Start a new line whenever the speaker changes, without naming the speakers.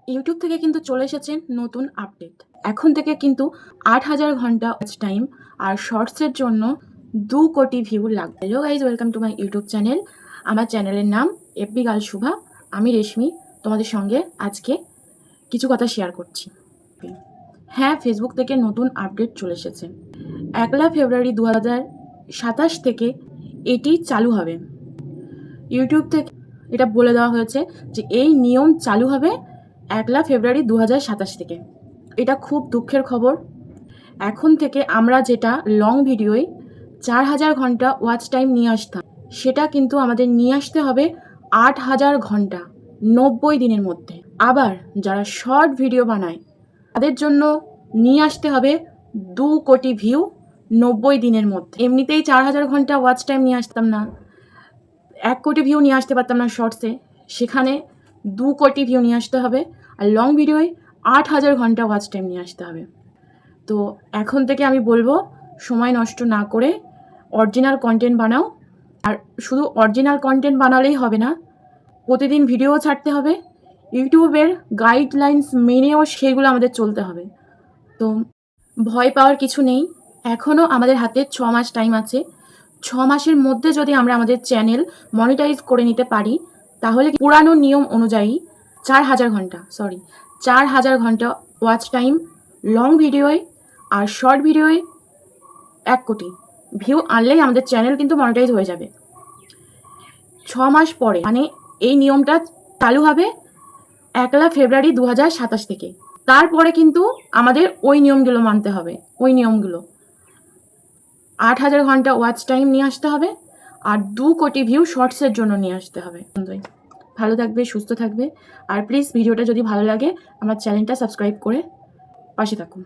YouTube থেকে কিন্তু চলে এসেছে নতুন আপডেট। এখন থেকে কিন্তু ৮,০০০ ঘন্টা ওয়াচ টাইম আর শর্টসের জন্য ২ কোটি ভিউ লাগবে। Hello guys, welcome to my YouTube channel. আমার চ্যানেলের নাম এফবি গার্ল শুভা। আমি রেশমি, তোমাদের সঙ্গে আজকে কিছু কথা শেয়ার করছি। হ্যাঁ, ফেসবুক থেকে নতুন আপডেট চলে এসেছে। ১ ফেব্রুয়ারি ২০২৭ থেকে এটি চালু হবে। ইউটিউব থেকে এটা বলে দেওয়া হয়েছে যে এই নিয়ম চালু হবে ১ ফেব্রুয়ারি ২০২৭ থেকে। এটা খুব দুঃখের খবর। এখন থেকে আমরা যেটা লং ভিডিওয় ৪,০০০ ঘন্টা ওয়াচ টাইম নিয়ে আসতাম, সেটা কিন্তু আমাদের নিয়ে আসতে হবে ৮,০০০ ঘন্টা ৯০ দিনের মধ্যে। আবার যারা শর্ট ভিডিও বানায় তাদের জন্য নিয়ে আসতে হবে ২ কোটি ভিউ ৯০ দিনের মধ্যে। এমনিতেই ৪,০০০ ঘন্টা ওয়াচ টাইম নিয়ে আসতাম না, ১ কোটি ভিউ নিয়ে আসতে পারতাম না শর্টসে, সেখানে ২ কোটি ভিউ নিয়ে আসতে হবে। আর লং ভিডিওয় ৮,০০০ ঘন্টা ওয়াচ টাইম নিয়ে আসতে হবে। তো এখন থেকে আমি বলবো, সময় নষ্ট না করে অরিজিনাল কন্টেন্ট বানাও। আর শুধু অরিজিনাল কন্টেন্ট বানালেই হবে না, প্রতিদিন ভিডিও ছাড়তে হবে। ইউটিউবের গাইডলাইন্স মেনেও সেগুলো আমাদের চলতে হবে। তো ভয় পাওয়ার কিছু নেই, এখনও আমাদের হাতে ৬ মাস টাইম আছে। ৬ মাসের মধ্যে যদি আমরা আমাদের চ্যানেল মনিটাইজ করে নিতে পারি, তাহলে পুরানো নিয়ম অনুযায়ী ৪,০০০ ঘন্টা ওয়াচ টাইম লং ভিডিওয় আর শর্ট ভিডিওয় ১ কোটি ভিউ আনলেই আমাদের চ্যানেল কিন্তু মনিটাইজ হয়ে যাবে। ৬ মাস পরে, মানে এই নিয়মটা চালু হবে ১ ফেব্রুয়ারি ২০২৭ থেকে। তারপরে কিন্তু আমাদের ওই নিয়মগুলো মানতে হবে। ওই নিয়মগুলো ৮,০০০ ঘন্টা ওয়াচ টাইম নিয়ে আসতে হবে আর ২ কোটি ভিউ শর্টসের জন্য নিয়ে আসতে হবে। ভালো থাকবে, সুস্থ থাকবে। আর প্লিজ ভিডিওটা যদি ভালো লাগে আমার চ্যানেলটা সাবস্ক্রাইব করে পাশে থাকুন।